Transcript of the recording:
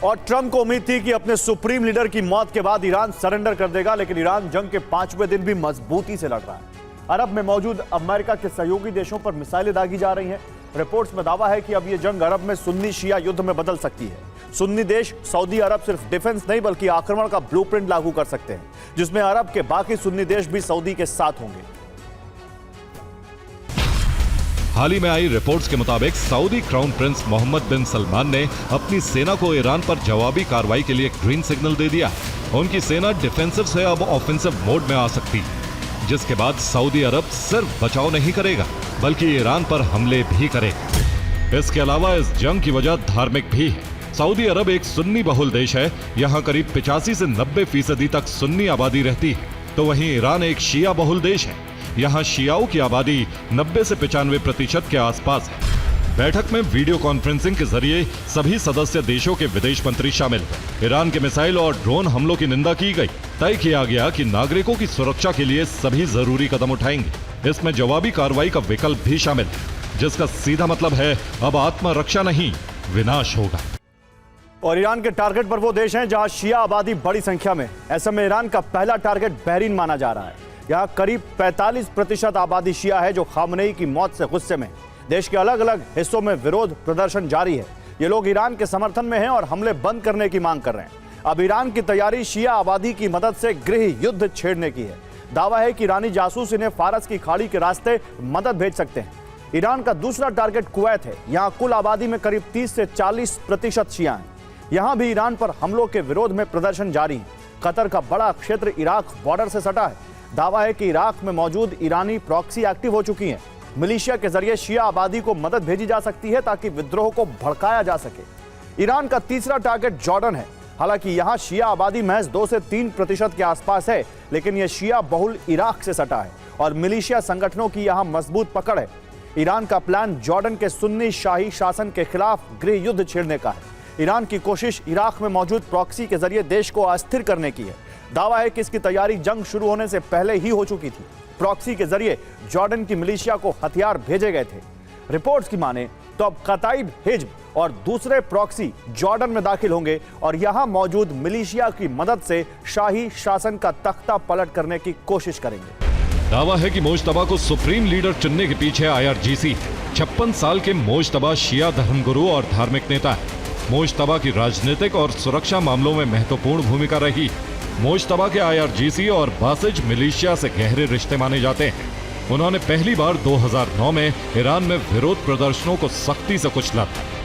और ट्रंप को उम्मीद थी कि अपने सुप्रीम लीडर की मौत के बाद ईरान सरेंडर कर देगा, लेकिन ईरान जंग के 5वें दिन भी मजबूती से लड़ रहा है। अरब में मौजूद अमेरिका के सहयोगी देशों पर मिसाइलें दागी जा रही हैं। रिपोर्ट्स में दावा है कि अब यह जंग अरब में सुन्नी शिया युद्ध में बदल सकती है। सुन्नी देश सऊदी अरब सिर्फ डिफेंस नहीं बल्कि आक्रमण का ब्लूप्रिंट लागू कर सकते हैं, जिसमें अरब के बाकी सुन्नी देश भी सऊदी के साथ होंगे। हाल ही में आई रिपोर्ट्स के मुताबिक सऊदी क्राउन प्रिंस मोहम्मद बिन सलमान ने अपनी सेना को ईरान पर जवाबी कार्रवाई के लिए ग्रीन सिग्नल दे दिया। उनकी सेना डिफेंसिव से अब ऑफेंसिव मोड में आ सकती है, जिसके बाद सऊदी अरब सिर्फ बचाव नहीं करेगा बल्कि ईरान पर हमले भी करेगा। इसके अलावा इस जंग की वजह धार्मिक भी है। सऊदी अरब एक सुन्नी बहुल देश है। यहाँ करीब 85 से 90% तक सुन्नी आबादी रहती है, तो वहीं ईरान एक शिया बहुल देश है। यहाँ शियाओं की आबादी 90 से 95% के आसपास है। बैठक में वीडियो कॉन्फ्रेंसिंग के जरिए सभी सदस्य देशों के विदेश मंत्री शामिल हुए। ईरान के मिसाइल और ड्रोन हमलों की निंदा की गई। तय किया गया कि नागरिकों की सुरक्षा के लिए सभी जरूरी कदम उठाएंगे। इसमें जवाबी कार्रवाई का विकल्प भी शामिल है, जिसका सीधा मतलब है अब आत्मरक्षा नहीं, विनाश होगा। और ईरान के टारगेट पर वो देश हैं जहां शिया आबादी बड़ी संख्या में। ऐसे में ईरान का पहला टारगेट बहरीन माना जा रहा है। यहाँ करीब 45% आबादी शिया है जो खामनेई की मौत से गुस्से में। देश के अलग अलग हिस्सों में विरोध प्रदर्शन जारी है। ये लोग ईरान के समर्थन में हैं और हमले बंद करने की मांग कर रहे हैं। अब ईरान की तैयारी शिया आबादी की मदद से गृह युद्ध छेड़ने की है। दावा है कि ईरानी जासूस इन्हें फारस की खाड़ी के रास्ते मदद भेज सकते हैं। ईरान का दूसरा टारगेट कुवैत है। यहाँ कुल आबादी में करीब 30 से 40% शिया हैं। यहाँ भी ईरान पर हमलों के विरोध में प्रदर्शन जारी है। कतर का बड़ा क्षेत्र इराक बॉर्डर से सटा है। दावा है कि इराक में मौजूद ईरानी प्रॉक्सी एक्टिव हो चुकी हैं। मिलिशिया के जरिए शिया आबादी को मदद भेजी जा सकती है ताकि विद्रोह को भड़काया जा सके। ईरान का तीसरा टारगेट जॉर्डन है। हालांकि यहाँ शिया आबादी महज 2 से 3% के आसपास है, लेकिन यह शिया बहुल इराक से सटा है और मिलिशिया संगठनों की यहाँ मजबूत पकड़ है। ईरान का प्लान जॉर्डन के सुन्नी शाही शासन के खिलाफ गृह युद्ध छेड़ने का है। ईरान की कोशिश इराक में मौजूद प्रॉक्सी के जरिए देश को अस्थिर करने की है। दावा है कि इसकी तैयारी जंग शुरू होने से पहले ही हो चुकी थी। प्रॉक्सी के जरिए जॉर्डन की मिलिशिया को हथियार भेजे गए थे। रिपोर्ट्स की माने तो अब कताइब हिज्ब और दूसरे प्रॉक्सी जॉर्डन में दाखिल होंगे और यहां मौजूद मिलिशिया की मदद से शाही शासन का तख्ता पलट करने की कोशिश करेंगे। दावा है कि मोजतबा को सुप्रीम लीडर चुनने के पीछे IRGC 56 साल के मोजतबा शिया धर्मगुरु और धार्मिक नेता है। मोजतबा की राजनीतिक और सुरक्षा मामलों में महत्वपूर्ण भूमिका रही। मोजतबा के IRGC और बासिज मिलिशिया से गहरे रिश्ते माने जाते हैं। उन्होंने पहली बार 2009 में ईरान में विरोध प्रदर्शनों को सख्ती से कुचला था।